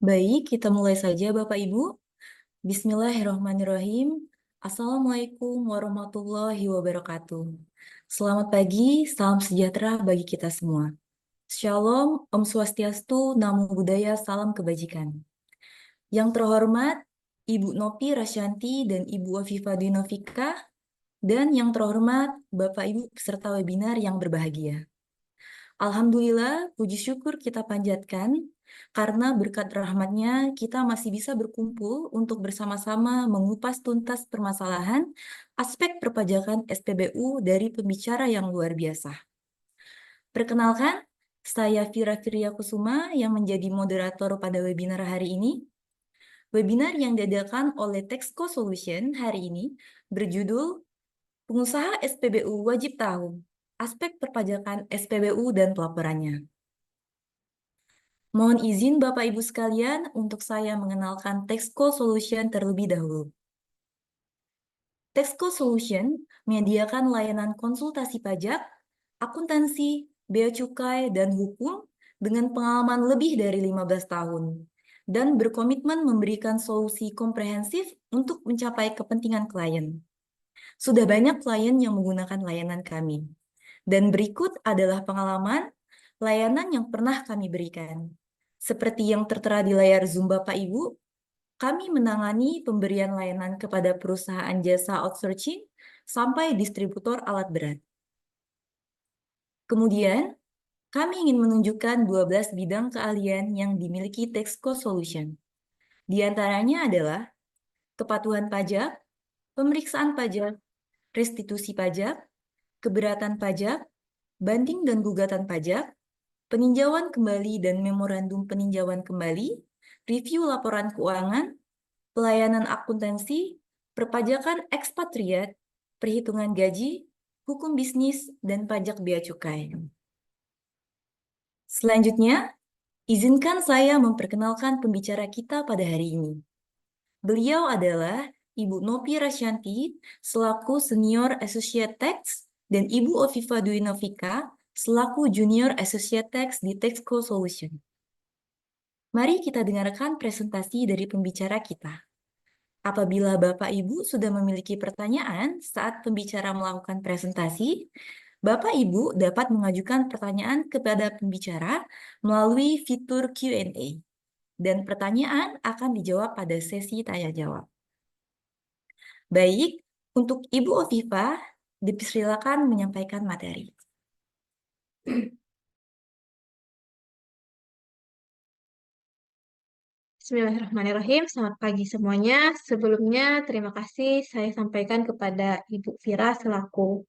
Baik, kita mulai saja Bapak Ibu. Bismillahirrahmanirrahim. Assalamualaikum warahmatullahi wabarakatuh. Selamat pagi, salam sejahtera bagi kita semua. Shalom, Om Swastiastu, Namo Buddhaya, salam kebajikan. Yang terhormat, Ibu Nopi Rasyanti dan Ibu Afifa Dinofika, dan yang terhormat Bapak Ibu peserta webinar yang berbahagia. Alhamdulillah, puji syukur kita panjatkan karena berkat rahmatnya kita masih bisa berkumpul untuk bersama-sama mengupas tuntas permasalahan aspek perpajakan SPBU dari pembicara yang luar biasa. Perkenalkan, saya Vira Kusuma yang menjadi moderator pada webinar hari ini. Webinar yang diadakan oleh Texco Solution hari ini berjudul Pengusaha SPBU Wajib Tahu, Aspek Perpajakan SPBU dan Pelaporannya. Mohon izin Bapak Ibu sekalian untuk saya mengenalkan Texco Solution terlebih dahulu. Texco Solution menyediakan layanan konsultasi pajak, akuntansi, bea cukai, dan hukum dengan pengalaman lebih dari 15 tahun dan berkomitmen memberikan solusi komprehensif untuk mencapai kepentingan klien. Sudah banyak klien yang menggunakan layanan kami. Dan berikut adalah pengalaman layanan yang pernah kami berikan. Seperti yang tertera di layar Zoom Bapak Ibu, kami menangani pemberian layanan kepada perusahaan jasa outsourcing sampai distributor alat berat. Kemudian, kami ingin menunjukkan 12 bidang keahlian yang dimiliki Texco Solution. Di antaranya adalah kepatuhan pajak, pemeriksaan pajak, restitusi pajak, keberatan pajak, banding dan gugatan pajak, peninjauan kembali dan memorandum peninjauan kembali, review laporan keuangan, pelayanan akuntansi, perpajakan ekspatriat, perhitungan gaji, hukum bisnis, dan pajak bea cukai. Selanjutnya, izinkan saya memperkenalkan pembicara kita pada hari ini. Beliau adalah Ibu Nopi Rasyanti selaku Senior Associate Tax dan Ibu Ofifa Dwi Novika selaku Junior Associate Tax di Texco Solution. Mari kita dengarkan presentasi dari pembicara kita. Apabila Bapak Ibu sudah memiliki pertanyaan saat pembicara melakukan presentasi, Bapak Ibu dapat mengajukan pertanyaan kepada pembicara melalui fitur Q&A, dan pertanyaan akan dijawab pada sesi tanya jawab. Baik, untuk Ibu Ofifa, dipersilakan menyampaikan materi. Bismillahirrahmanirrahim. Selamat pagi semuanya. Sebelumnya, terima kasih saya sampaikan kepada Ibu Vira selaku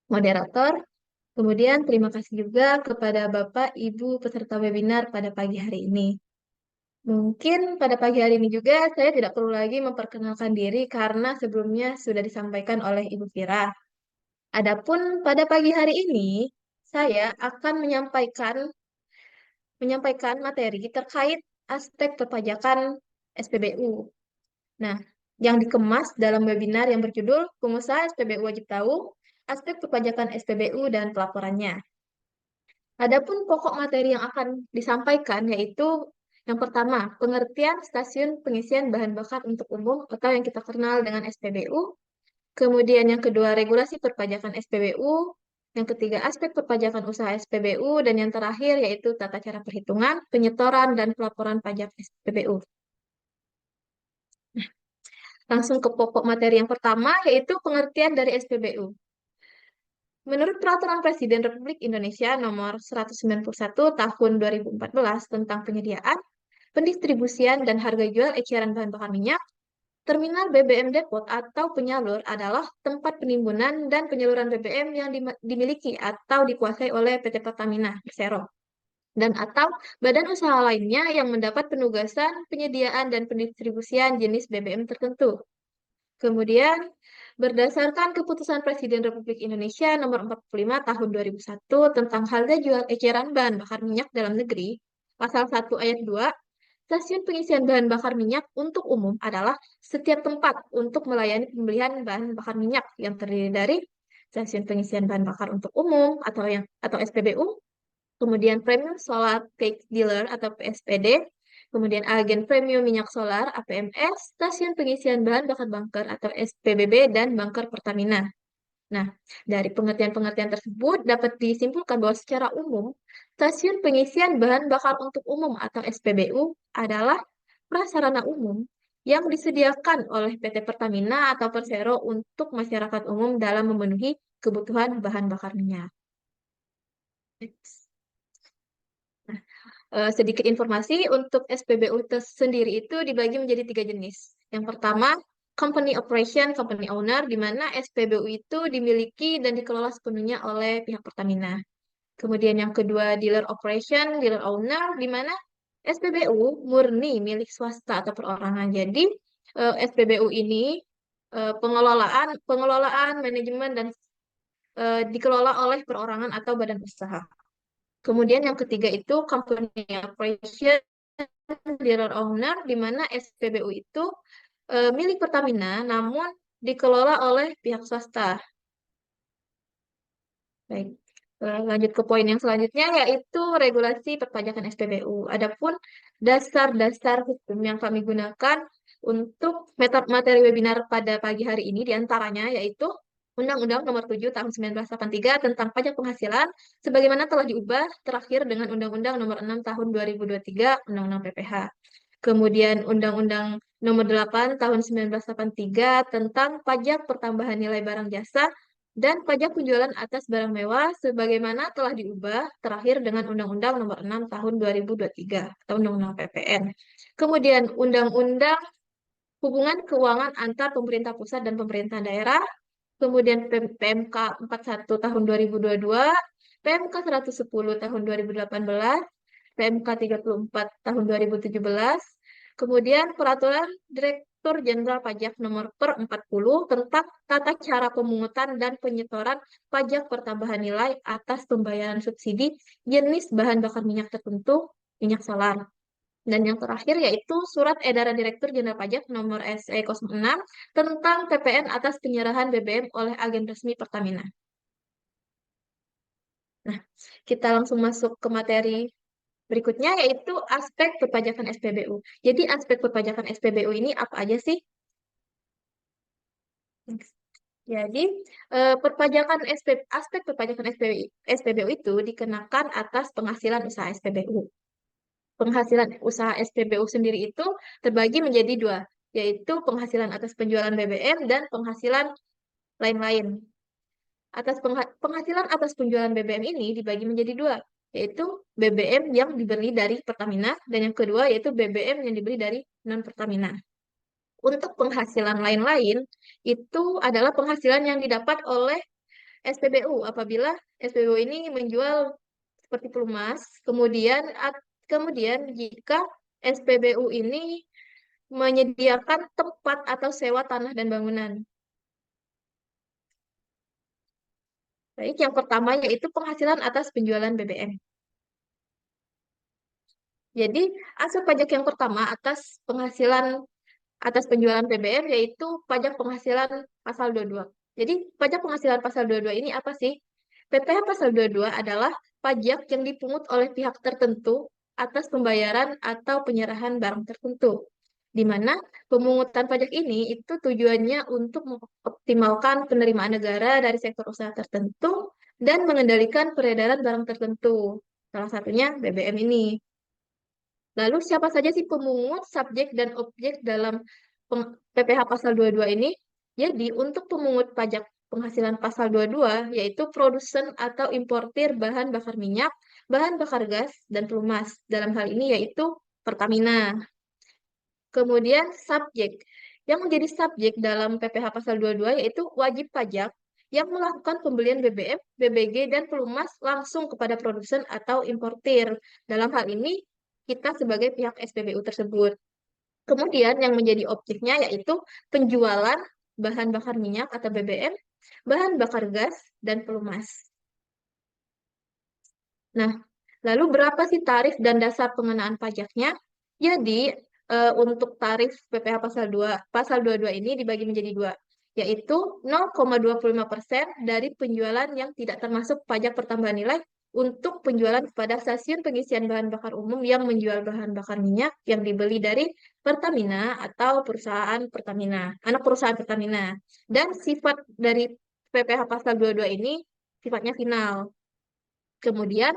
moderator. Kemudian, terima kasih juga kepada Bapak, Ibu peserta webinar pada pagi hari ini. Mungkin pada pagi hari ini juga saya tidak perlu lagi memperkenalkan diri karena sebelumnya sudah disampaikan oleh Ibu Vira. Adapun pada pagi hari ini, saya akan menyampaikan materi terkait aspek perpajakan SPBU. Nah, yang dikemas dalam webinar yang berjudul Pengusaha SPBU Wajib Tahu, Aspek Perpajakan SPBU dan Pelaporannya. Adapun pokok materi yang akan disampaikan yaitu yang pertama, pengertian stasiun pengisian bahan bakar untuk umum atau yang kita kenal dengan SPBU. Kemudian yang kedua, regulasi perpajakan SPBU. Yang ketiga, aspek perpajakan usaha SPBU. Dan yang terakhir yaitu tata cara perhitungan, penyetoran, dan pelaporan pajak SPBU. Langsung ke pokok materi yang pertama, yaitu pengertian dari SPBU. Menurut Peraturan Presiden Republik Indonesia Nomor 191 Tahun 2014 tentang penyediaan, pendistribusian, dan harga jual eceran bahan bakar minyak, terminal BBM Depot atau penyalur adalah tempat penimbunan dan penyaluran BBM yang dimiliki atau dikuasai oleh PT Pertamina Persero dan atau badan usaha lainnya yang mendapat penugasan penyediaan dan pendistribusian jenis BBM tertentu. Kemudian, berdasarkan keputusan Presiden Republik Indonesia Nomor 45 Tahun 2001 tentang harga jual eceran bahan bakar minyak dalam negeri, Pasal 1 Ayat 2, stasiun pengisian bahan bakar minyak untuk umum adalah setiap tempat untuk melayani pembelian bahan bakar minyak yang terdiri dari stasiun pengisian bahan bakar untuk umum atau SPBU, kemudian Premium Solar Pack Dealer atau PSPD, kemudian agen premium minyak solar APMS, stasiun pengisian bahan bakar bunker atau SPBB, dan bunker Pertamina. Nah, dari pengertian-pengertian tersebut dapat disimpulkan bahwa secara umum, stasiun pengisian bahan bakar untuk umum atau SPBU adalah prasarana umum yang disediakan oleh PT Pertamina atau Persero untuk masyarakat umum dalam memenuhi kebutuhan bahan bakar minyak. Sedikit informasi untuk SPBU sendiri itu dibagi menjadi 3 jenis. Yang pertama, company operation, company owner, di mana SPBU itu dimiliki dan dikelola sepenuhnya oleh pihak Pertamina. Kemudian yang kedua, dealer operation, dealer owner, di mana SPBU murni milik swasta atau perorangan. Jadi SPBU ini pengelolaan, manajemen, dan dikelola oleh perorangan atau badan usaha. Kemudian yang ketiga itu company operation, dealer owner, di mana SPBU itu milik Pertamina namun dikelola oleh pihak swasta. Baik. Lanjut ke poin yang selanjutnya yaitu regulasi perpajakan SPBU. Adapun dasar-dasar hukum yang kami gunakan untuk materi webinar pada pagi hari ini diantaranya yaitu Undang-Undang Nomor 7 Tahun 1983 tentang pajak penghasilan sebagaimana telah diubah terakhir dengan Undang-Undang Nomor 6 Tahun 2023 Undang-Undang PPH. Kemudian Undang-Undang Nomor 8 Tahun 1983 tentang pajak pertambahan nilai barang jasa dan pajak penjualan atas barang mewah sebagaimana telah diubah terakhir dengan Undang-Undang Nomor 6 Tahun 2023 atau Undang-Undang PPN. Kemudian Undang-Undang Hubungan Keuangan Antar Pemerintah Pusat dan Pemerintah Daerah, kemudian PMK 41 Tahun 2022, PMK 110 Tahun 2018, PMK 34 Tahun 2017, kemudian Peraturan Direktur Jenderal Pajak Nomor per 40 tentang tata cara pemungutan dan penyetoran pajak pertambahan nilai atas pembayaran subsidi jenis bahan bakar minyak tertentu, minyak solar. Dan yang terakhir yaitu Surat Edaran Direktur Jenderal Pajak Nomor SE 06 tentang PPN atas penyerahan BBM oleh agen resmi Pertamina. Nah, kita langsung masuk ke materi berikutnya yaitu aspek perpajakan SPBU. Jadi aspek perpajakan SPBU ini apa aja sih? Jadi perpajakan aspek perpajakan SPBU itu dikenakan atas penghasilan usaha SPBU. Penghasilan usaha SPBU sendiri itu terbagi menjadi dua, yaitu penghasilan atas penjualan BBM dan penghasilan lain-lain. Penghasilan atas penjualan BBM ini dibagi menjadi dua, yaitu BBM yang dibeli dari Pertamina dan yang kedua yaitu BBM yang dibeli dari non-Pertamina. Untuk penghasilan lain-lain itu adalah penghasilan yang didapat oleh SPBU apabila SPBU ini menjual seperti pelumas, kemudian jika SPBU ini menyediakan tempat atau sewa tanah dan bangunan. Baik, yang pertama yaitu penghasilan atas penjualan BBM. Jadi, aspek pajak yang pertama atas penghasilan atas penjualan BBM yaitu pajak penghasilan pasal 22. Jadi, pajak penghasilan pasal 22 ini apa sih? PPh pasal 22 adalah pajak yang dipungut oleh pihak tertentu atas pembayaran atau penyerahan barang tertentu. Di mana pemungutan pajak ini itu tujuannya untuk mengoptimalkan penerimaan negara dari sektor usaha tertentu dan mengendalikan peredaran barang tertentu. Salah satunya BBM ini. Lalu siapa saja sih pemungut, subjek, dan objek dalam PPh pasal 22 ini? Jadi untuk pemungut pajak penghasilan pasal 22 yaitu produsen atau importir bahan bakar minyak, bahan bakar gas, dan pelumas. Dalam hal ini yaitu Pertamina. Kemudian subjek. Yang menjadi subjek dalam PPh pasal 22 yaitu wajib pajak yang melakukan pembelian BBM, BBG, dan pelumas langsung kepada produsen atau importir. Dalam hal ini kita sebagai pihak SPBU tersebut. Kemudian yang menjadi objeknya yaitu penjualan bahan bakar minyak atau BBM, bahan bakar gas, dan pelumas. Nah, lalu berapa sih tarif dan dasar pengenaan pajaknya? Jadi, untuk tarif PPh pasal 22 ini dibagi menjadi dua, yaitu 0,25% dari penjualan yang tidak termasuk pajak pertambahan nilai untuk penjualan kepada stasiun pengisian bahan bakar umum yang menjual bahan bakar minyak yang dibeli dari Pertamina atau perusahaan Pertamina, anak perusahaan Pertamina. Dan sifat dari PPh pasal 22 ini sifatnya final. Kemudian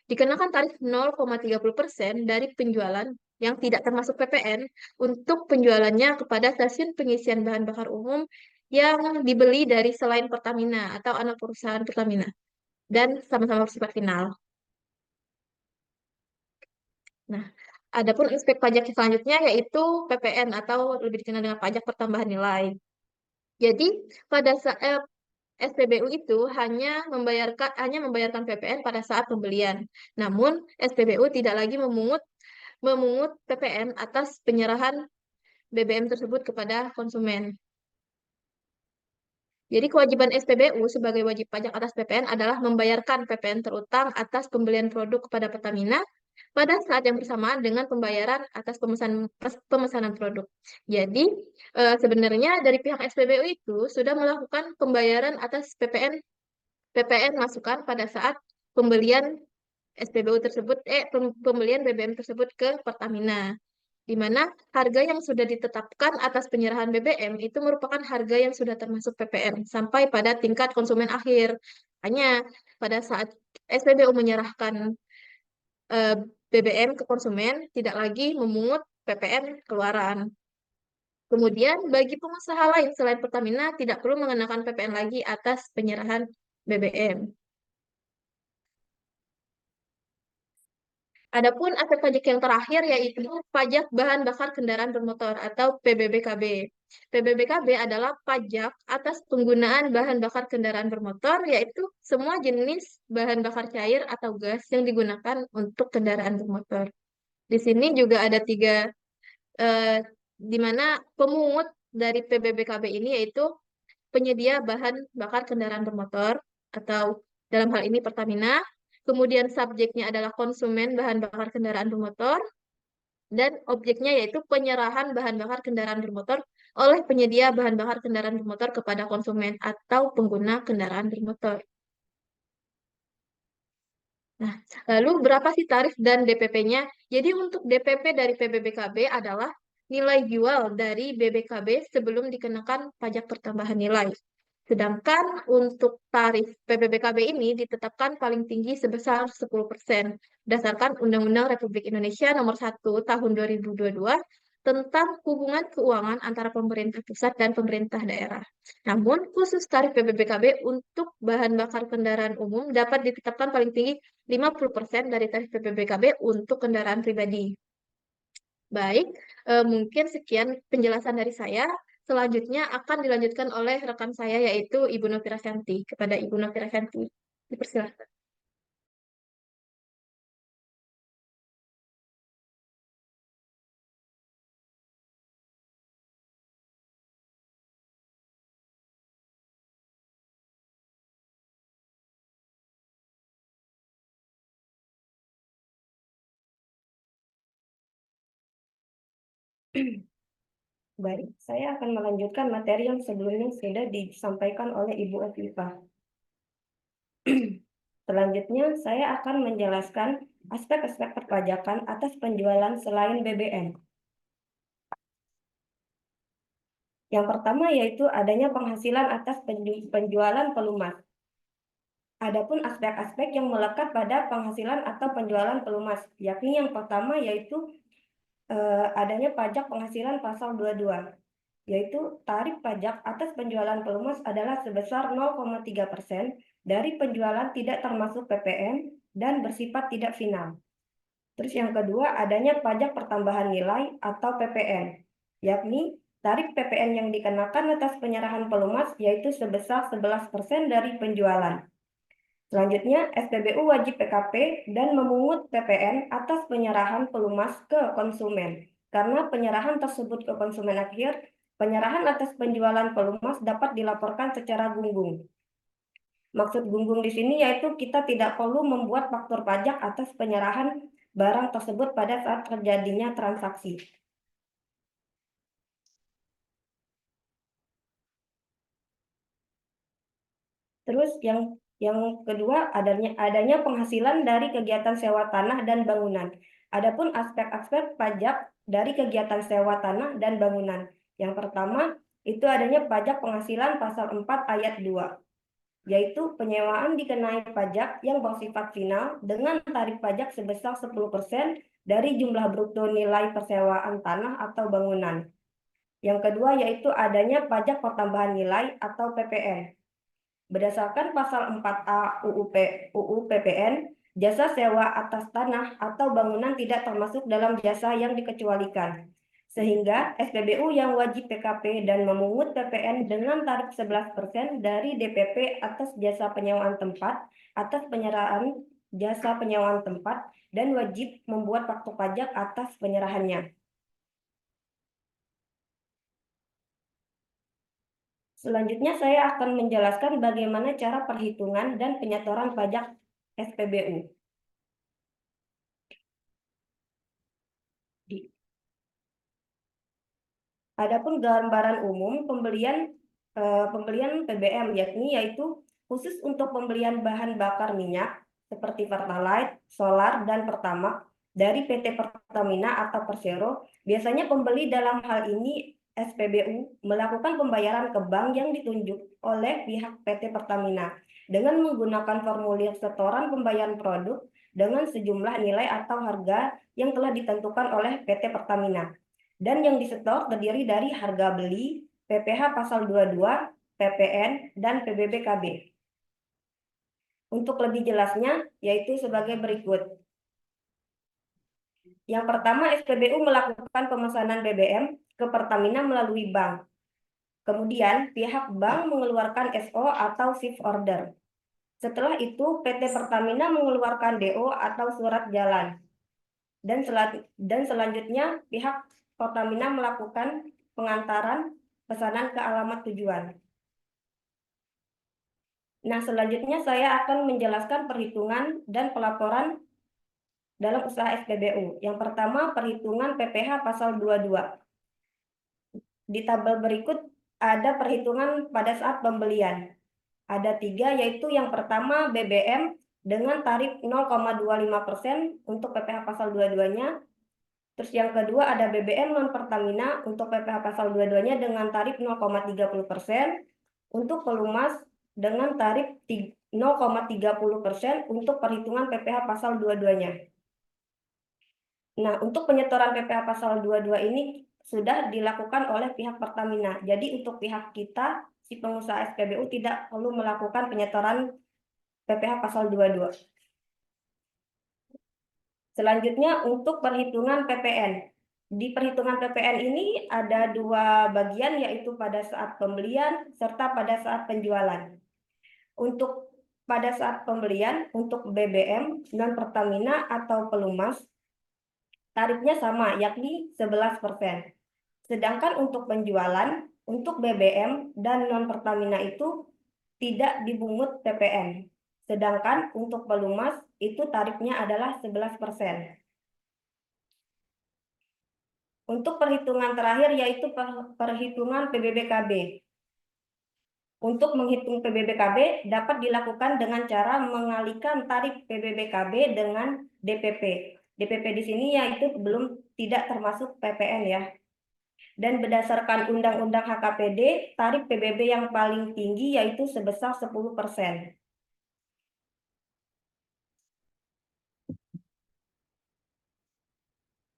dikenakan tarif 0,30% dari penjualan yang tidak termasuk PPN untuk penjualannya kepada stasiun pengisian bahan bakar umum yang dibeli dari selain Pertamina atau anak perusahaan Pertamina dan sama-sama bersifat final. Nah, adapun aspek pajak selanjutnya yaitu PPN atau lebih dikenal dengan pajak pertambahan nilai. Jadi, pada saat SPBU itu hanya membayarkan PPN pada saat pembelian. Namun, SPBU tidak lagi memungut PPN atas penyerahan BBM tersebut kepada konsumen. Jadi kewajiban SPBU sebagai wajib pajak atas PPN adalah membayarkan PPN terutang atas pembelian produk kepada Pertamina pada saat yang bersamaan dengan pembayaran atas pemesanan produk. Jadi sebenarnya dari pihak SPBU itu sudah melakukan pembayaran atas PPN masukan pada saat pembelian SPBU tersebut, pembelian BBM tersebut ke Pertamina, di mana harga yang sudah ditetapkan atas penyerahan BBM itu merupakan harga yang sudah termasuk PPN sampai pada tingkat konsumen akhir. Hanya pada saat SPBU menyerahkan eh, BBM ke konsumen, tidak lagi memungut PPN keluaran. Kemudian, bagi pengusaha lain selain Pertamina, tidak perlu mengenakan PPN lagi atas penyerahan BBM. Adapun aspek pajak yang terakhir yaitu pajak bahan bakar kendaraan bermotor atau PBBKB. PBBKB adalah pajak atas penggunaan bahan bakar kendaraan bermotor, yaitu semua jenis bahan bakar cair atau gas yang digunakan untuk kendaraan bermotor. Di sini juga ada eh, di mana pemungut dari PBBKB ini yaitu penyedia bahan bakar kendaraan bermotor atau dalam hal ini Pertamina. Kemudian subjeknya adalah konsumen bahan bakar kendaraan bermotor dan objeknya yaitu penyerahan bahan bakar kendaraan bermotor oleh penyedia bahan bakar kendaraan bermotor kepada konsumen atau pengguna kendaraan bermotor. Nah, lalu berapa sih tarif dan DPP-nya? Jadi untuk DPP dari PBBKB adalah nilai jual dari BBKB sebelum dikenakan pajak pertambahan nilai. Sedangkan untuk tarif PBBKB ini ditetapkan paling tinggi sebesar 10% berdasarkan Undang-Undang Republik Indonesia Nomor 1 Tahun 2022 tentang hubungan keuangan antara pemerintah pusat dan pemerintah daerah. Namun, khusus tarif PBBKB untuk bahan bakar kendaraan umum dapat ditetapkan paling tinggi 50% dari tarif PPBKB untuk kendaraan pribadi. Baik, mungkin sekian penjelasan dari saya. Selanjutnya akan dilanjutkan oleh rekan saya yaitu Ibu Novira Shanti. Kepada Ibu Novira Shanti, dipersilakan. Baik, saya akan melanjutkan materi yang sebelumnya sudah disampaikan oleh Ibu Afifah. Selanjutnya, saya akan menjelaskan aspek-aspek perpajakan atas penjualan selain BBM. Yang pertama yaitu adanya penghasilan atas penjualan pelumas. Adapun aspek-aspek yang melekat pada penghasilan atau penjualan pelumas, yakni yang pertama yaitu adanya pajak penghasilan pasal 22, yaitu tarif pajak atas penjualan pelumas adalah sebesar 0,3% dari penjualan tidak termasuk PPN dan bersifat tidak final. Terus yang kedua adanya pajak pertambahan nilai atau PPN, yakni tarif PPN yang dikenakan atas penyerahan pelumas yaitu sebesar 11% dari penjualan. Selanjutnya, SPBU wajib PKP dan memungut PPN atas penyerahan pelumas ke konsumen. Karena penyerahan tersebut ke konsumen akhir, penyerahan atas penjualan pelumas dapat dilaporkan secara gunggung. Maksud gunggung di sini yaitu kita tidak perlu membuat faktur pajak atas penyerahan barang tersebut pada saat terjadinya transaksi. Terus yang Yang kedua, adanya penghasilan dari kegiatan sewa tanah dan bangunan. Adapun aspek-aspek pajak dari kegiatan sewa tanah dan bangunan. Yang pertama, itu adanya pajak penghasilan pasal 4 ayat 2, yaitu penyewaan dikenai pajak yang bersifat final dengan tarif pajak sebesar 10% dari jumlah bruto nilai persewaan tanah atau bangunan. Yang kedua, yaitu adanya pajak pertambahan nilai atau PPN. Berdasarkan pasal 4A UU PPN, jasa sewa atas tanah atau bangunan tidak termasuk dalam jasa yang dikecualikan. Sehingga SPBU yang wajib PKP dan memungut PPN dengan tarif 11% dari DPP atas jasa penyewaan tempat, atas penyerahan jasa penyewaan tempat, dan wajib membuat faktur pajak atas penyerahannya. Selanjutnya saya akan menjelaskan bagaimana cara perhitungan dan penyetoran pajak SPBU. Adapun gambaran umum pembelian BBM yaitu khusus untuk pembelian bahan bakar minyak seperti Pertalite, solar, dan Pertamax dari PT Pertamina atau Persero. Biasanya pembeli dalam hal ini SPBU melakukan pembayaran ke bank yang ditunjuk oleh pihak PT Pertamina dengan menggunakan formulir setoran pembayaran produk dengan sejumlah nilai atau harga yang telah ditentukan oleh PT Pertamina. Dan yang disetor terdiri dari harga beli, PPh pasal 22, PPN, dan PBBKB. Untuk lebih jelasnya, yaitu sebagai berikut. Yang pertama, SPBU melakukan pemesanan BBM ke Pertamina melalui bank. Kemudian, pihak bank mengeluarkan SO atau shift order. Setelah itu, PT Pertamina mengeluarkan DO atau surat jalan. Dan selanjutnya, pihak Pertamina melakukan pengantaran pesanan ke alamat tujuan. Nah, selanjutnya saya akan menjelaskan perhitungan dan pelaporan dalam usaha SPBU. Yang pertama, perhitungan PPh pasal 22. Di tabel berikut ada perhitungan pada saat pembelian. Ada 3, yaitu yang pertama BBM dengan tarif 0,25% untuk PPh pasal 22-nya. Terus yang kedua ada BBM non Pertamina untuk PPh pasal 22-nya dengan tarif 0,30%, untuk pelumas dengan tarif 0,30% untuk perhitungan PPh pasal 22-nya. Nah, untuk penyetoran PPh pasal 22 ini sudah dilakukan oleh pihak Pertamina. Jadi untuk pihak kita, si pengusaha SPBU tidak perlu melakukan penyetoran PPh pasal 22. Selanjutnya untuk perhitungan PPN. Di perhitungan PPN ini ada 2 bagian, yaitu pada saat pembelian serta pada saat penjualan. Untuk pada saat pembelian, untuk BBM non Pertamina atau pelumas, tarifnya sama, yakni 11%. Sedangkan untuk penjualan, untuk BBM dan non Pertamina itu tidak dibungut PPN. Sedangkan untuk pelumas itu tarifnya adalah 11%. Untuk perhitungan terakhir yaitu perhitungan PBBKB. Untuk menghitung PBBKB dapat dilakukan dengan cara mengalihkan tarif PBBKB dengan DPP. DPP di sini yaitu tidak termasuk PPN ya. Dan berdasarkan Undang-Undang HKPD, tarif PBB yang paling tinggi yaitu sebesar 10%.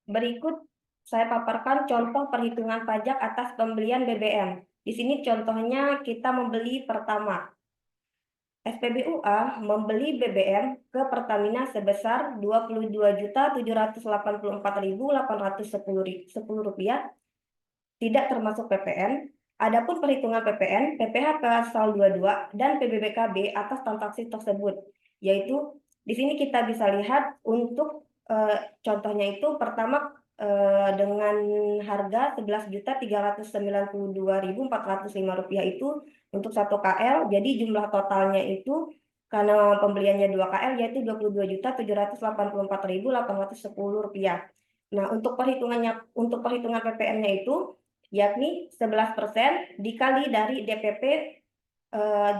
Berikut saya paparkan contoh perhitungan pajak atas pembelian BBM. Di sini contohnya kita membeli Pertamax. SPBU A membeli BBM ke Pertamina sebesar Rp22.784.810 tidak termasuk PPN. Adapun perhitungan PPN, PPh pasal 22 dan PBBKB atas transaksi tersebut, yaitu di sini kita bisa lihat untuk contohnya itu pertama dengan harga Rp11.392.405 itu untuk 1 KL, jadi jumlah totalnya itu karena pembeliannya 2 KL yaitu Rp22.784.810. Nah, untuk perhitungan PPN-nya itu yakni 11% dikali dari DPP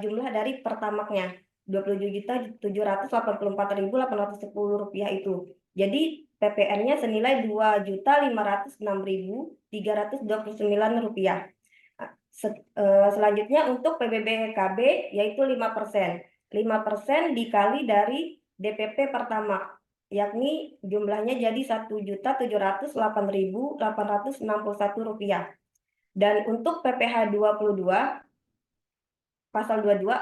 jumlah dari Pertamax-nya. Rp27.784.810 itu. Jadi PPN-nya senilai Rp2.506.329. Selanjutnya untuk PBBKB yaitu 5%. 5% dikali dari DPP pertama, yakni jumlahnya jadi Rp1.708.861. Dan untuk PPh 22 pasal 22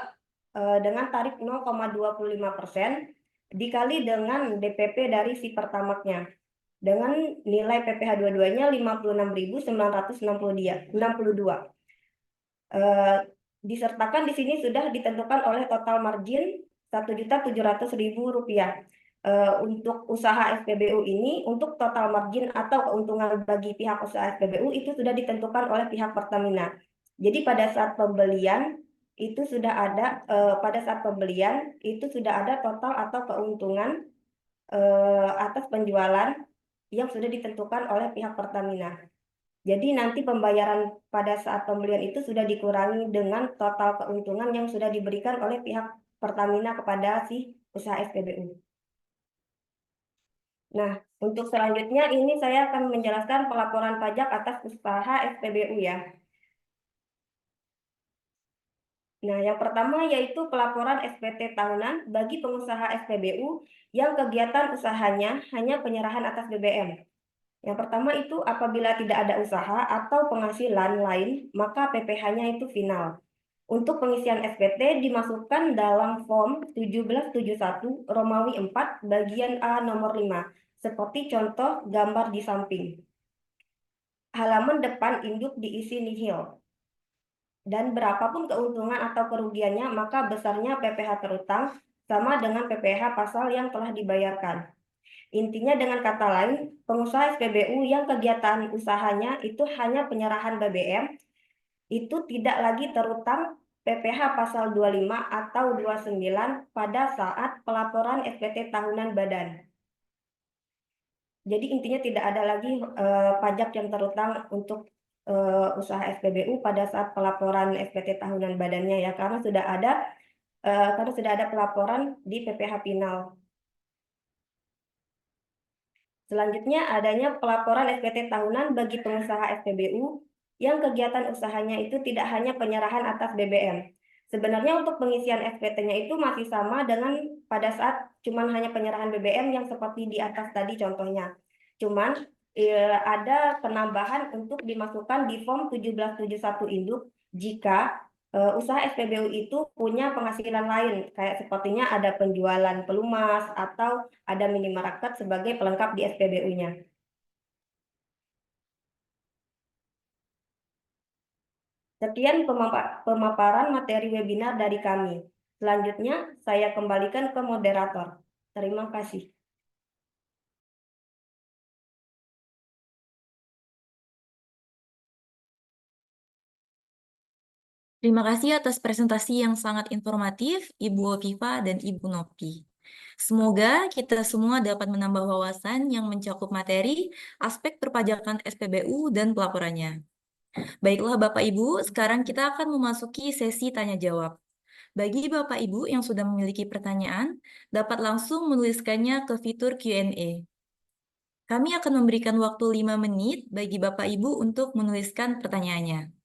dengan tarif 0,25% dikali dengan DPP dari si pertamaknya dengan nilai PPh 22-nya Rp56.962. Disertakan di sini sudah ditentukan oleh total margin Rp1.700.000. Untuk usaha SPBU ini, untuk total margin atau keuntungan bagi pihak usaha SPBU itu sudah ditentukan oleh pihak Pertamina. Jadi pada saat pembelian itu sudah ada total atau keuntungan atas penjualan yang sudah ditentukan oleh pihak Pertamina. Jadi nanti pembayaran pada saat pembelian itu sudah dikurangi dengan total keuntungan yang sudah diberikan oleh pihak Pertamina kepada si usaha SPBU. Nah, untuk selanjutnya ini saya akan menjelaskan pelaporan pajak atas usaha SPBU ya. Nah, yang pertama yaitu pelaporan SPT tahunan bagi pengusaha SPBU yang kegiatan usahanya hanya penyerahan atas BBM. Yang pertama itu apabila tidak ada usaha atau penghasilan lain, maka PPh-nya itu final. Untuk pengisian SPT dimasukkan dalam form 1771 Romawi 4 bagian A nomor 5, seperti contoh gambar di samping. Halaman depan induk diisi nihil. Dan berapapun keuntungan atau kerugiannya, maka besarnya PPh terutang sama dengan PPh pasal yang telah dibayarkan. Intinya dengan kata lain, pengusaha SPBU yang kegiatan usahanya itu hanya penyerahan BBM, itu tidak lagi terutang PPh pasal 25 atau 29 pada saat pelaporan SPT tahunan badan. Jadi intinya tidak ada lagi pajak yang terutang untuk usaha SPBU pada saat pelaporan SPT tahunan badannya ya, karena sudah ada pelaporan di PPh final. Selanjutnya adanya pelaporan SPT tahunan bagi pengusaha SPBU yang kegiatan usahanya itu tidak hanya penyerahan atas BBM. Sebenarnya untuk pengisian SPT-nya itu masih sama dengan pada saat cuman hanya penyerahan BBM yang seperti di atas tadi contohnya. Cuman ada penambahan untuk dimasukkan di form 1771 induk jika usaha SPBU itu punya penghasilan lain, kayak sepertinya ada penjualan pelumas atau ada minimarket sebagai pelengkap di SPBU-nya. Sekian pemaparan materi webinar dari kami. Selanjutnya, saya kembalikan ke moderator. Terima kasih. Terima kasih atas presentasi yang sangat informatif, Ibu Oviva dan Ibu Nopi. Semoga kita semua dapat menambah wawasan yang mencakup materi, aspek perpajakan SPBU, dan pelaporannya. Baiklah Bapak Ibu, sekarang kita akan memasuki sesi tanya-jawab. Bagi Bapak Ibu yang sudah memiliki pertanyaan, dapat langsung menuliskannya ke fitur Q&A. Kami akan memberikan waktu 5 menit bagi Bapak Ibu untuk menuliskan pertanyaannya.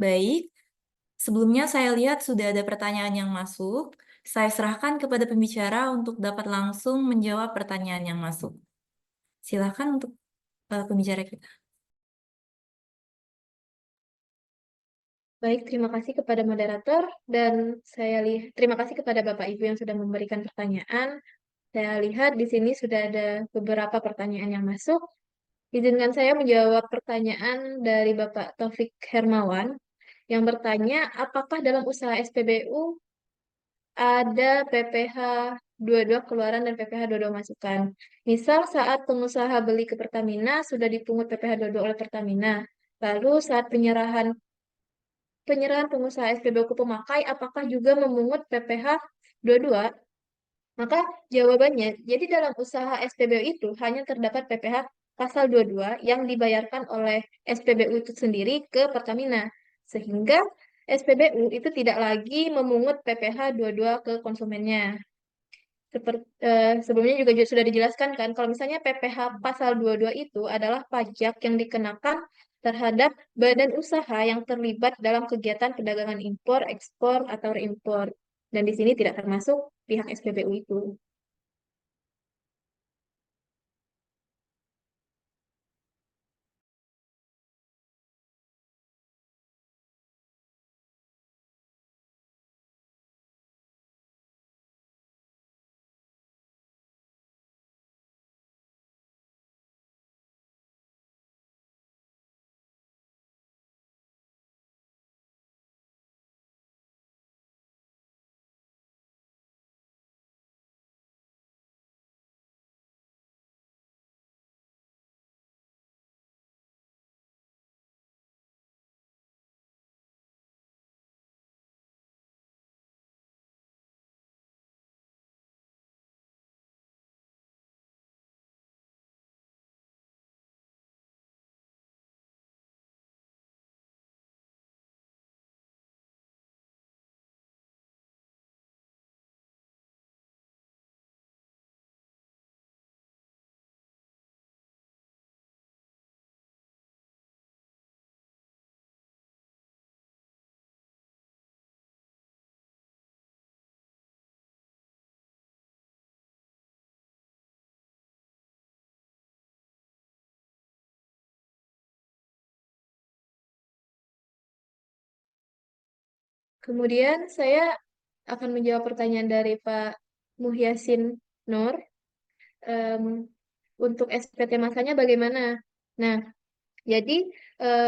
Baik, sebelumnya saya lihat sudah ada pertanyaan yang masuk. Saya serahkan kepada pembicara untuk dapat langsung menjawab pertanyaan yang masuk. Silakan untuk pembicara kita. Baik, terima kasih kepada moderator dan terima kasih kepada Bapak Ibu yang sudah memberikan pertanyaan. Saya lihat di sini sudah ada beberapa pertanyaan yang masuk. Izinkan saya menjawab pertanyaan dari Bapak Taufik Hermawan yang bertanya, apakah dalam usaha SPBU ada PPh 22 keluaran dan PPh 22 masukan? Misal saat pengusaha beli ke Pertamina sudah dipungut PPh 22 oleh Pertamina. Lalu saat penyerahan pengusaha SPBU ke pemakai, apakah juga memungut PPh 22? Maka jawabannya, jadi dalam usaha SPBU itu hanya terdapat PPh pasal 22 yang dibayarkan oleh SPBU itu sendiri ke Pertamina. Sehingga SPBU itu tidak lagi memungut PPh 22 ke konsumennya. Seperti, sebelumnya juga sudah dijelaskan kan, kalau misalnya PPh pasal 22 itu adalah pajak yang dikenakan terhadap badan usaha yang terlibat dalam kegiatan perdagangan impor, ekspor, atau reimpor. Dan di sini tidak termasuk pihak SPBU itu. Kemudian saya akan menjawab pertanyaan dari Pak Muhyasin Nur. Em, untuk SPT masanya bagaimana? Nah, jadi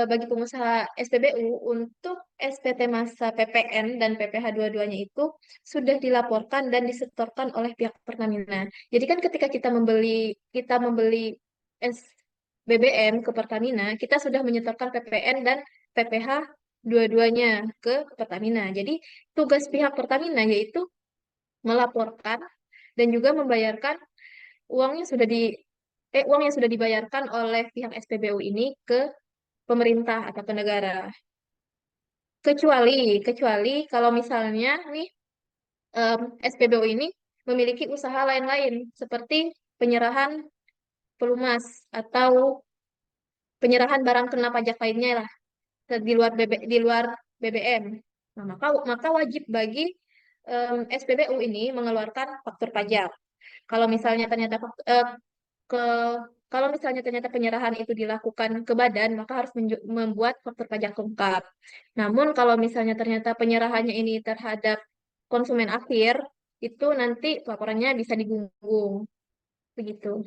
bagi pengusaha SPBU untuk SPT masa PPN dan PPh 22-nya itu sudah dilaporkan dan disetorkan oleh pihak Pertamina. Jadi kan ketika kita membeli BBM ke Pertamina, kita sudah menyetorkan PPN dan PPh 22-nya ke Pertamina. Jadi tugas pihak Pertamina yaitu melaporkan dan juga membayarkan uangnya sudah di uang yang sudah dibayarkan oleh pihak SPBU ini ke pemerintah atau ke negara. Kecuali kecuali kalau misalnya nih SPBU ini memiliki usaha lain-lain seperti penyerahan pelumas atau penyerahan barang kena pajak lainnya lah di luar BBM. Nah, maka wajib bagi SPBU ini mengeluarkan faktur pajak. Kalau misalnya ternyata ke kalau misalnya ternyata penyerahan itu dilakukan ke badan, maka harus membuat faktur pajak lengkap. Namun kalau misalnya ternyata penyerahannya ini terhadap konsumen akhir, itu nanti laporannya bisa digunggung. Begitu.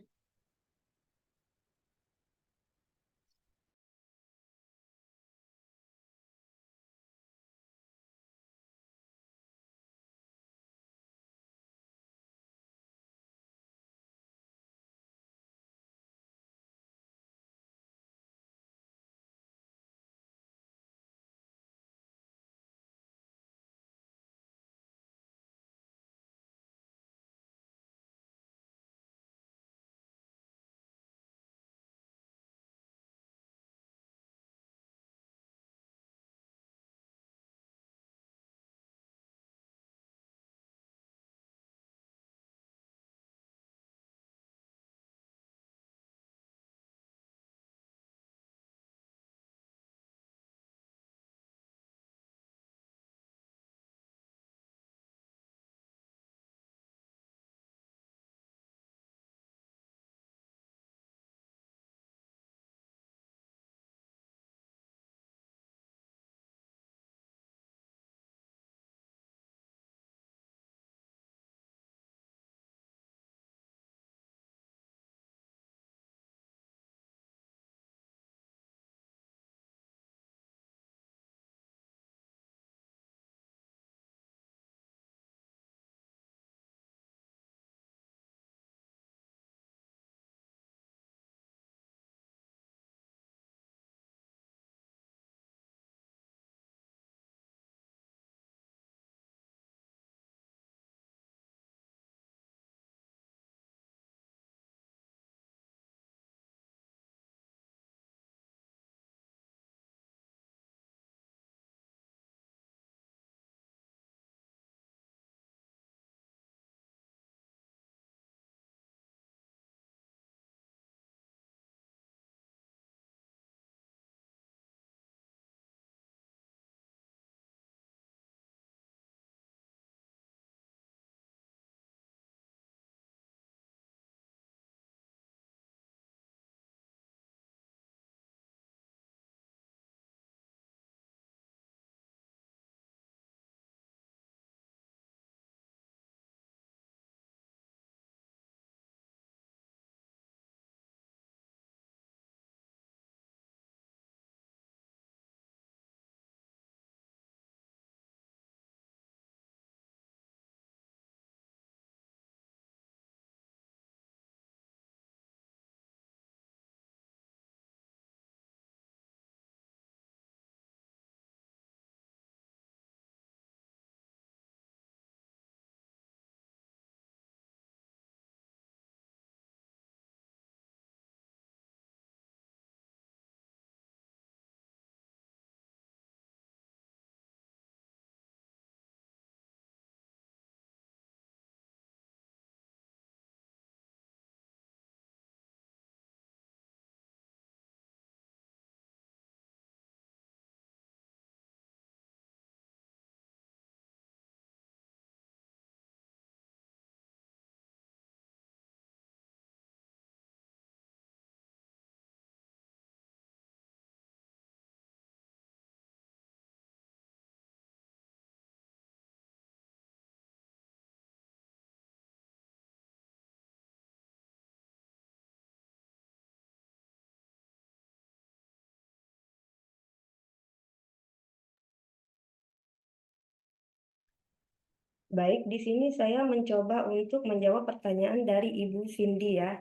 Baik, di sini saya mencoba untuk menjawab pertanyaan dari Ibu Cindy ya.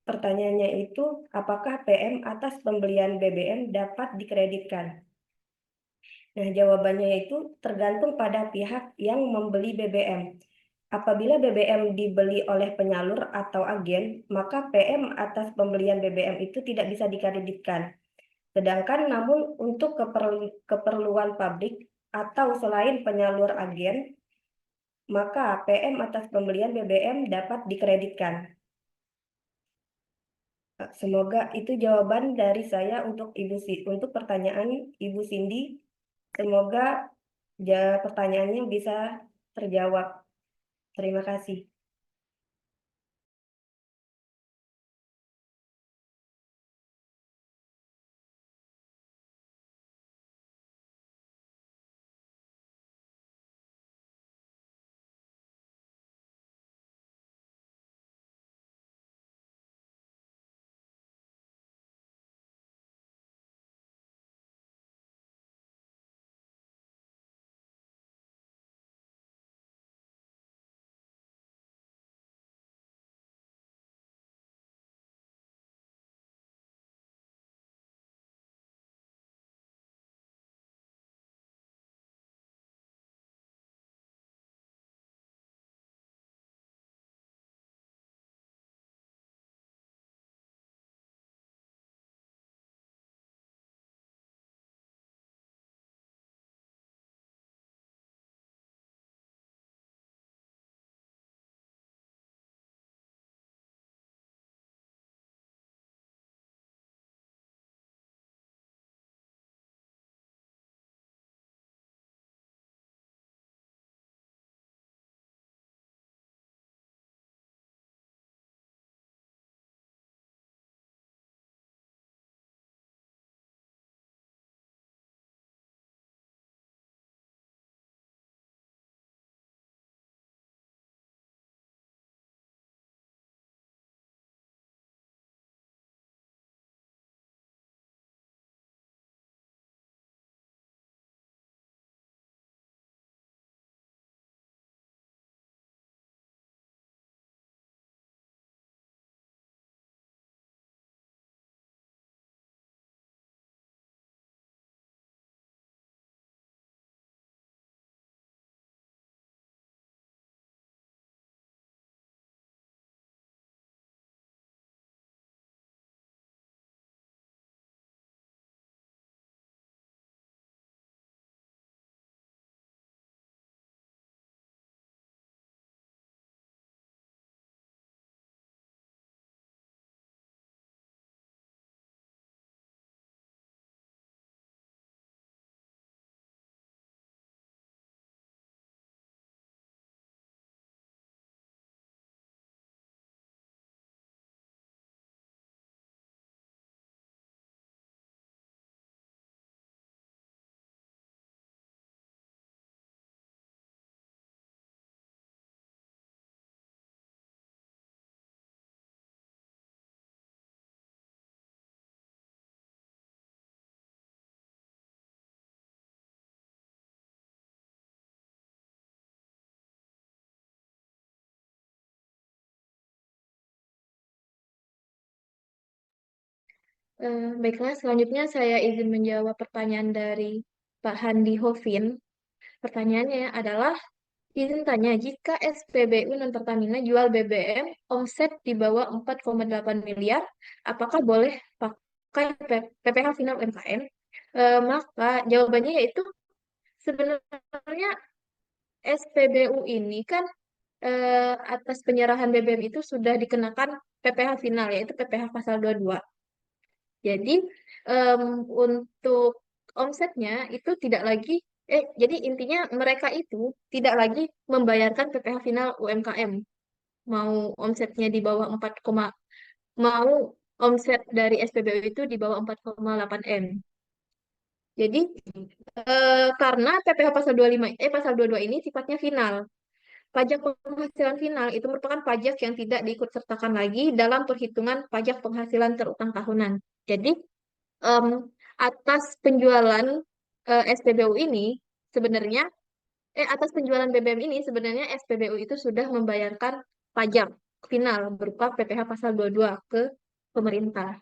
Pertanyaannya itu, apakah PM atas pembelian BBM dapat dikreditkan? Nah, jawabannya itu tergantung pada pihak yang membeli BBM. Apabila BBM dibeli oleh penyalur atau agen, maka PM atas pembelian BBM itu tidak bisa dikreditkan. Sedangkan namun untuk keperluan pabrik atau selain penyalur agen, maka PM atas pembelian BBM dapat dikreditkan. Semoga itu jawaban dari saya untuk untuk pertanyaan Ibu Cindy. Semoga pertanyaannya bisa terjawab. Terima kasih. Baiklah, selanjutnya saya izin menjawab pertanyaan dari Pak Handi Hovin. Pertanyaannya adalah, izin tanya, jika SPBU non Pertamina jual BBM omset di bawah 4,8 miliar, apakah boleh pakai PPh final UMKM? Maka jawabannya yaitu sebenarnya SPBU ini kan atas penyerahan BBM itu sudah dikenakan PPh final, yaitu PPh pasal 22. Jadi em, untuk omsetnya itu tidak lagi, jadi intinya mereka itu tidak lagi membayarkan PPh final UMKM. Mau omsetnya di bawah 4, mau omset dari SPBU itu di bawah 4,8 M. Jadi karena PPh pasal 25, pasal 22 ini sifatnya final. Pajak penghasilan final itu merupakan pajak yang tidak diikutsertakan lagi dalam perhitungan pajak penghasilan terutang tahunan. Jadi em, atas penjualan SPBU ini sebenarnya atas penjualan BBM ini sebenarnya SPBU itu sudah membayarkan pajak final berupa PPh pasal 22 ke pemerintah.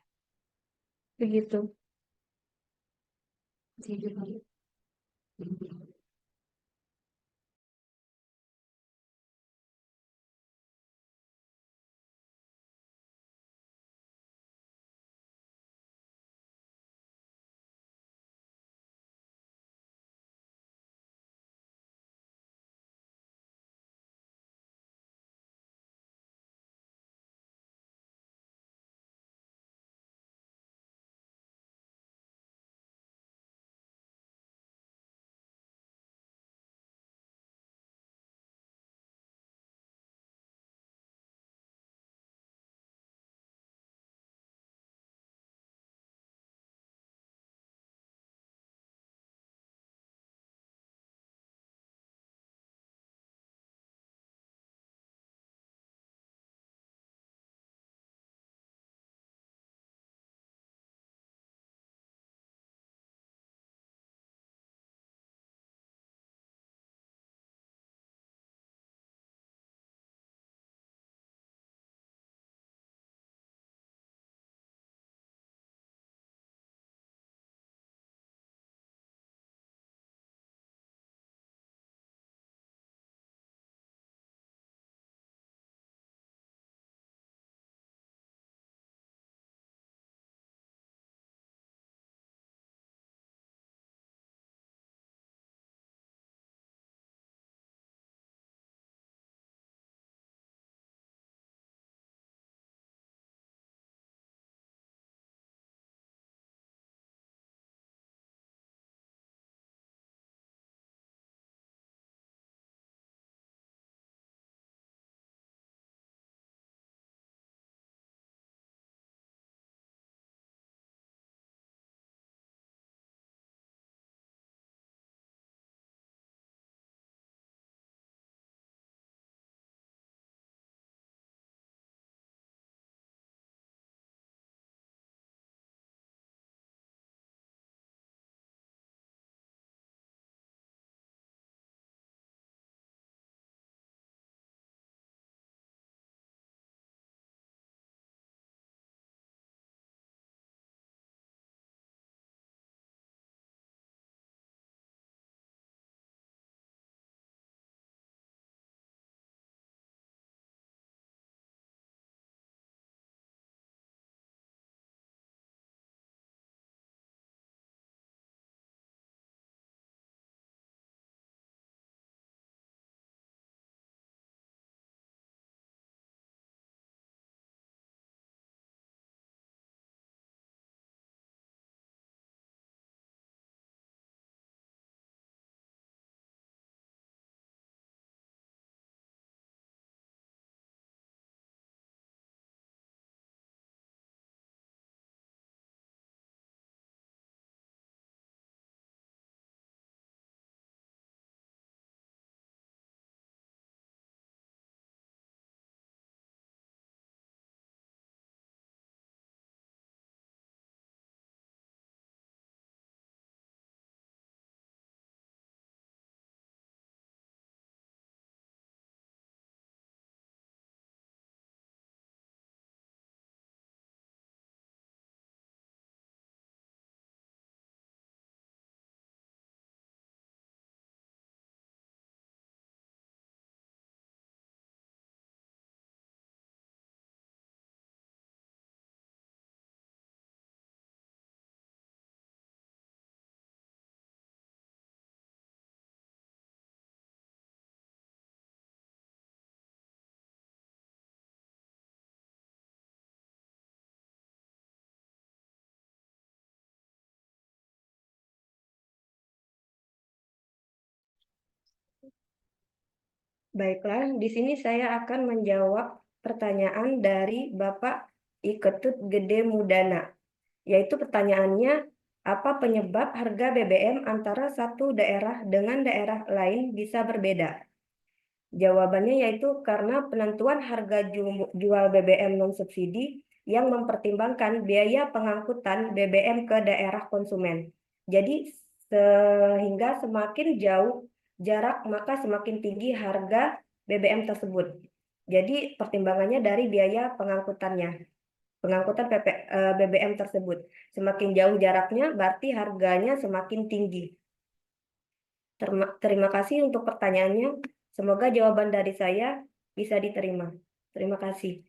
Begitu. Baiklah, di sini saya akan menjawab pertanyaan dari Bapak Iketut Gede Mudana, yaitu pertanyaannya, apa penyebab harga BBM antara satu daerah dengan daerah lain bisa berbeda? Jawabannya yaitu karena penentuan harga jual BBM non-subsidi yang mempertimbangkan biaya pengangkutan BBM ke daerah konsumen. Jadi sehingga semakin jauh jarak, maka semakin tinggi harga BBM tersebut. Jadi pertimbangannya dari biaya pengangkutannya, pengangkutan BBM tersebut. Semakin jauh jaraknya, berarti harganya semakin tinggi. Terima kasih untuk pertanyaannya. Semoga jawaban dari saya bisa diterima. Terima kasih.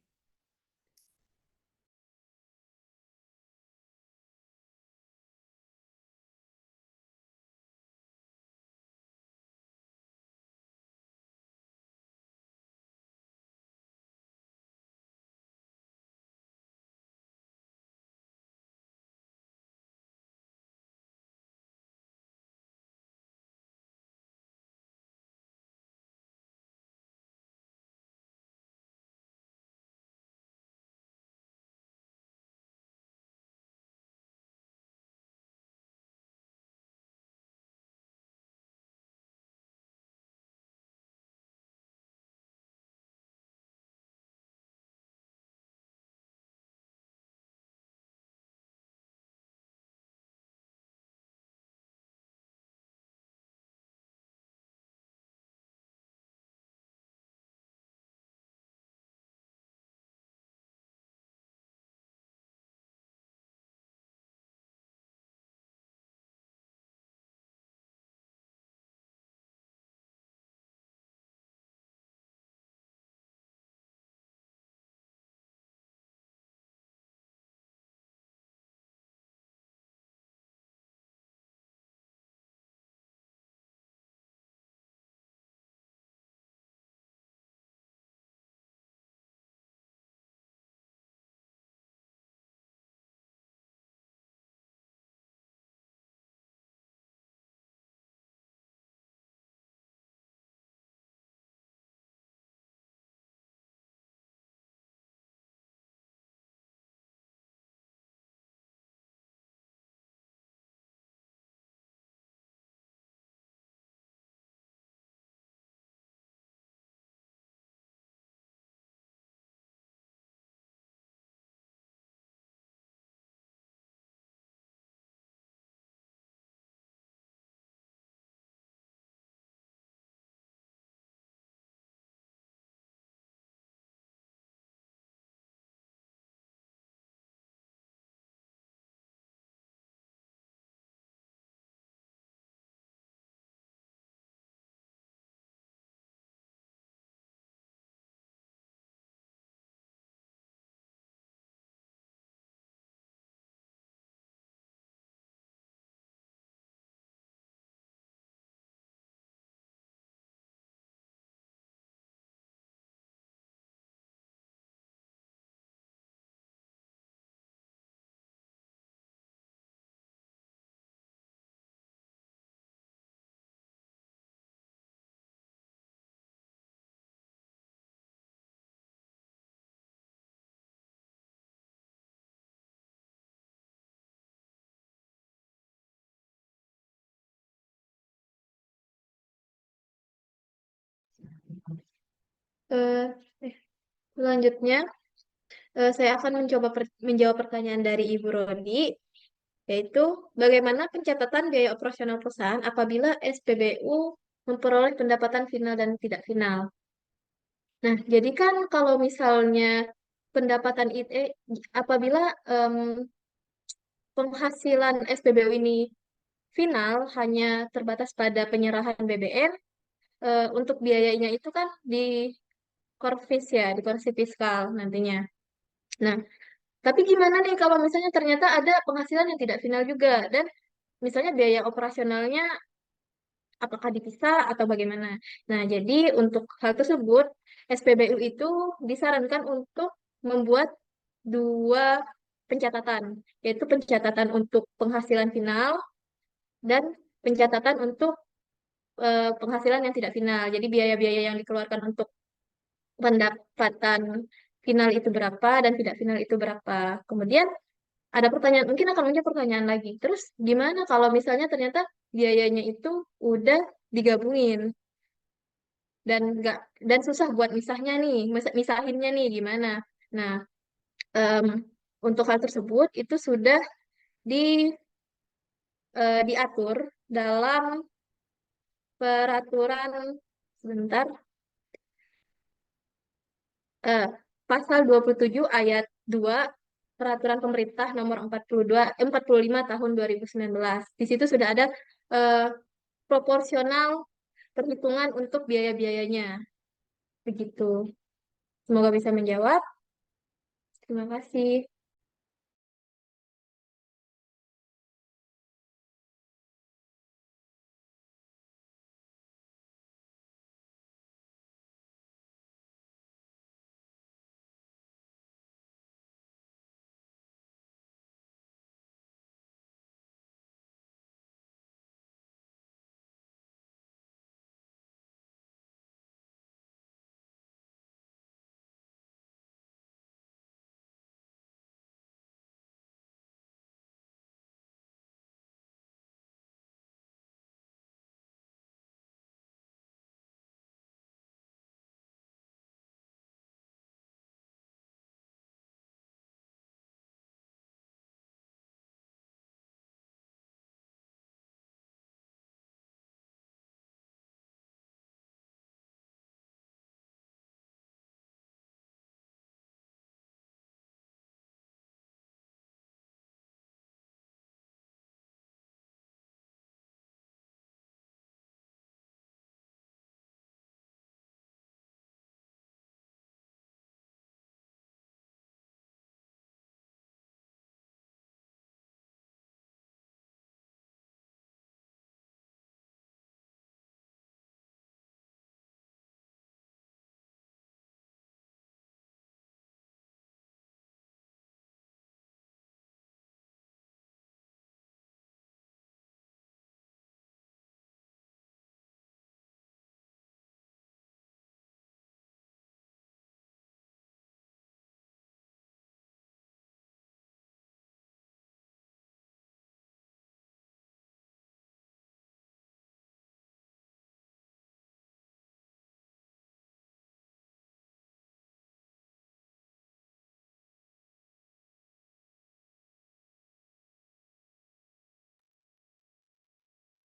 Eh, Selanjutnya, saya akan menjawab pertanyaan dari Ibu Rodi, yaitu bagaimana pencatatan biaya operasional perusahaan apabila SPBU memperoleh pendapatan final dan tidak final. Nah, jadi kan kalau misalnya pendapatan itu, apabila em, penghasilan SPBU ini final hanya terbatas pada penyerahan BBM, untuk biayanya itu kan di Korvis ya, di korupsi fiskal nantinya. Nah, tapi gimana nih kalau misalnya ternyata ada penghasilan yang tidak final juga dan misalnya biaya operasionalnya apakah dipisah atau bagaimana? Nah, jadi untuk hal tersebut SPBU itu disarankan untuk membuat dua pencatatan, yaitu pencatatan untuk penghasilan final dan pencatatan untuk penghasilan yang tidak final. Jadi biaya-biaya yang dikeluarkan untuk pendapatan final itu berapa dan tidak final itu berapa. Kemudian ada pertanyaan, mungkin akan muncul pertanyaan lagi. Terus gimana kalau misalnya ternyata biayanya itu udah digabungin dan nggak dan susah buat misahnya nih, misahinnya nih gimana? Nah, em, untuk hal tersebut itu sudah di, diatur dalam peraturan sebentar. eh, Pasal 27 ayat 2 Peraturan Pemerintah Nomor 45 Tahun 2019. Di situ sudah ada eh, proporsional perhitungan untuk biaya-biayanya. Begitu. Semoga bisa menjawab. Terima kasih.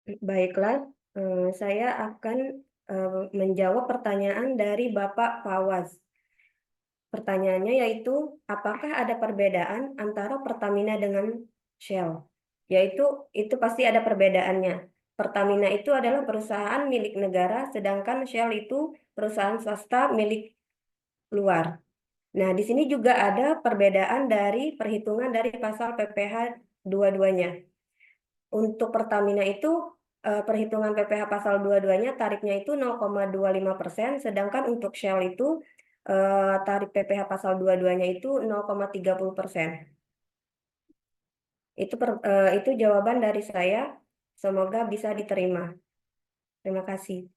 Baiklah, saya akan menjawab pertanyaan dari Bapak Fawaz. Pertanyaannya yaitu, apakah ada perbedaan antara Pertamina dengan Shell? Yaitu, itu pasti ada perbedaannya. Pertamina itu adalah perusahaan milik negara, sedangkan Shell itu perusahaan swasta milik luar. Nah, di sini juga ada perbedaan dari perhitungan dari pasal PPh dua-duanya. Untuk Pertamina itu perhitungan PPh pasal dua-duanya tarifnya itu 0,25%, sedangkan untuk Shell itu tarif PPh pasal dua-duanya itu 0,30%. Itu jawaban dari saya. Semoga bisa diterima. Terima kasih.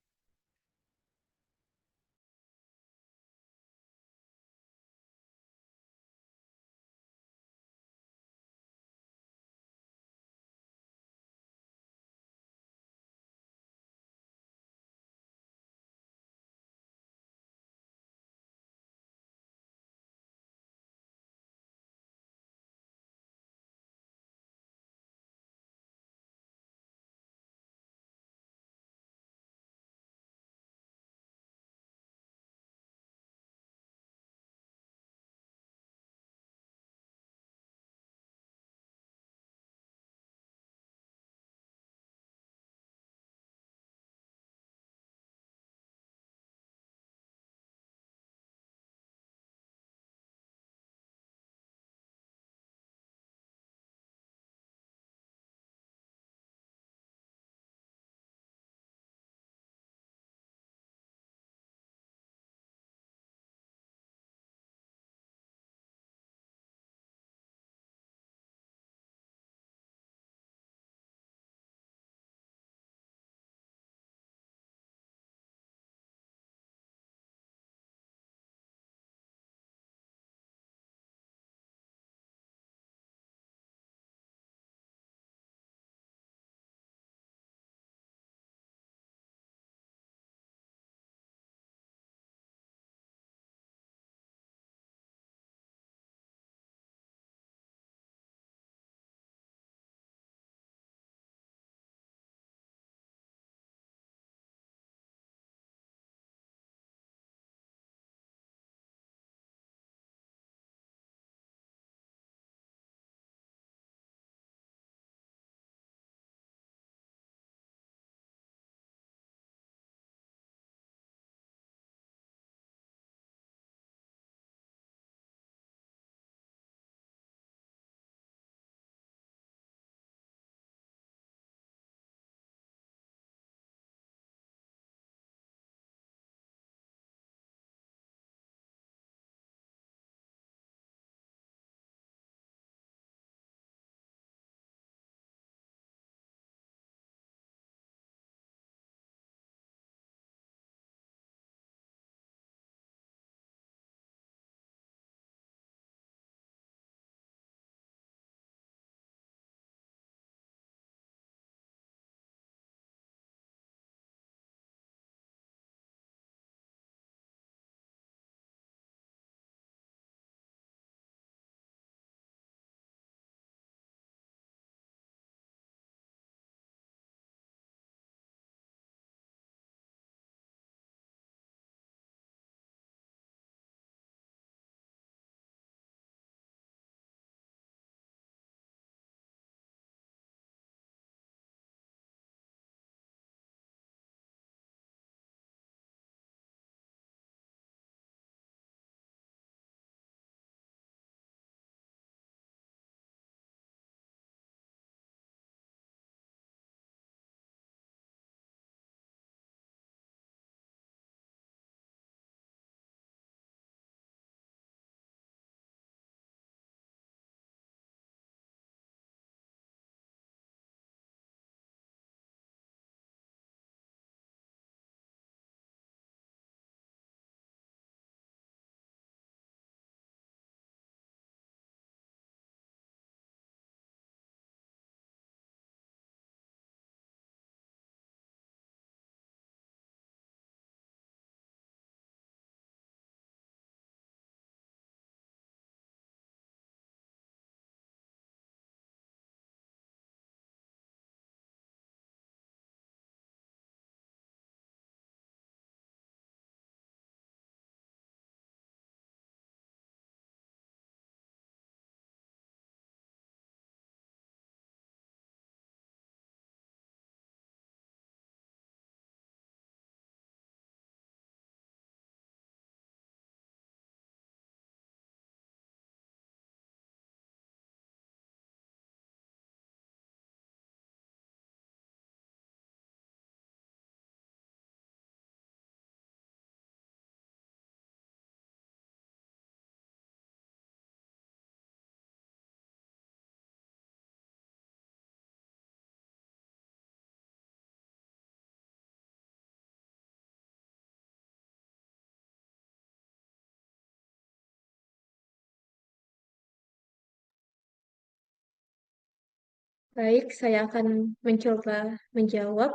Baik, saya akan mencoba menjawab.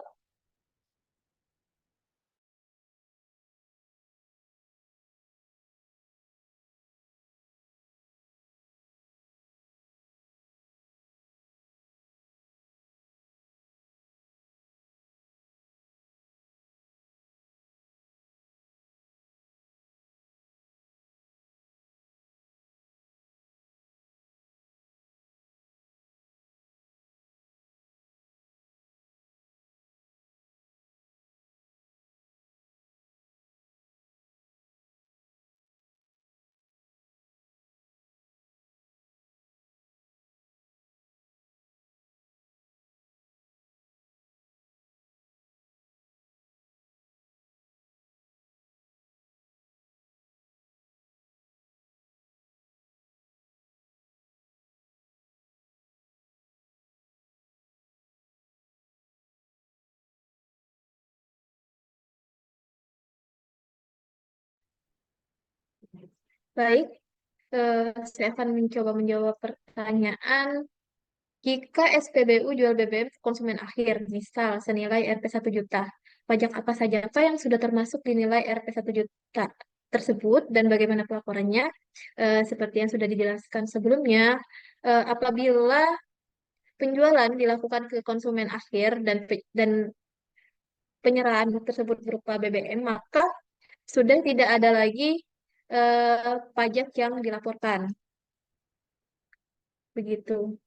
Baik, saya akan mencoba menjawab pertanyaan. Jika SPBU jual BBM ke konsumen akhir, misal senilai Rp 1 juta, pajak apa saja Pak yang sudah termasuk di nilai Rp 1 juta tersebut dan bagaimana pelaporannya? Seperti yang sudah dijelaskan sebelumnya, apabila penjualan dilakukan ke konsumen akhir dan penyerahan tersebut berupa BBM, maka sudah tidak ada lagi pajak yang dilaporkan. Begitu.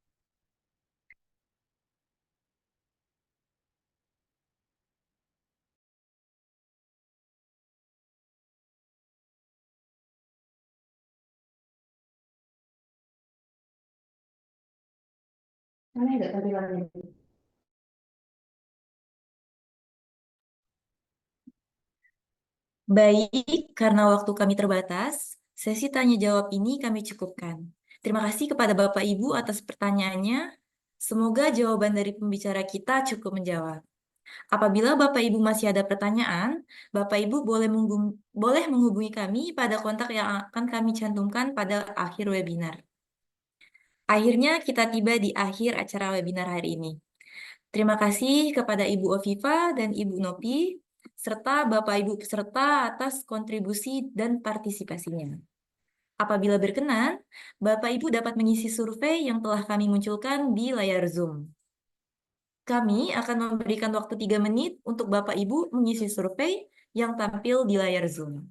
Mana ada tampilannya? Baik, karena waktu kami terbatas, sesi tanya jawab ini kami cukupkan. Terima kasih kepada Bapak Ibu atas pertanyaannya. Semoga jawaban dari pembicara kita cukup menjawab. Apabila Bapak Ibu masih ada pertanyaan, Bapak Ibu boleh menghubungi kami pada kontak yang akan kami cantumkan pada akhir webinar. Akhirnya kita tiba di akhir acara webinar hari ini. Terima kasih kepada Ibu Oviva dan Ibu Nopi, serta Bapak Ibu peserta atas kontribusi dan partisipasinya. Apabila berkenan, Bapak Ibu dapat mengisi survei yang telah kami munculkan di layar Zoom. Kami akan memberikan waktu 3 menit untuk Bapak Ibu mengisi survei yang tampil di layar Zoom.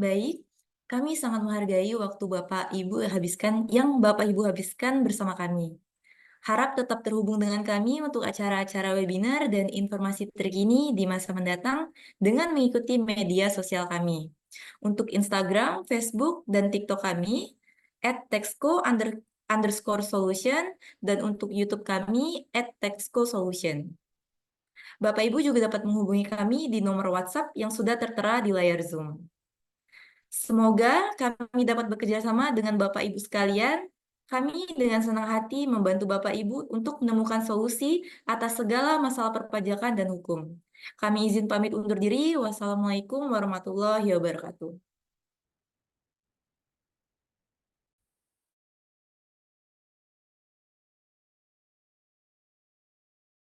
Baik, kami sangat menghargai waktu Bapak Ibu habiskan bersama kami. Harap tetap terhubung dengan kami untuk acara-acara webinar dan informasi terkini di masa mendatang dengan mengikuti media sosial kami. Untuk Instagram, Facebook, dan TikTok kami, @texco_solution, dan untuk YouTube kami, @texco_solution. Bapak Ibu juga dapat menghubungi kami di nomor WhatsApp yang sudah tertera di layar Zoom. Semoga kami dapat bekerja sama dengan Bapak Ibu sekalian. Kami dengan senang hati membantu Bapak Ibu untuk menemukan solusi atas segala masalah perpajakan dan hukum. Kami izin pamit undur diri. Wassalamualaikum warahmatullahi wabarakatuh.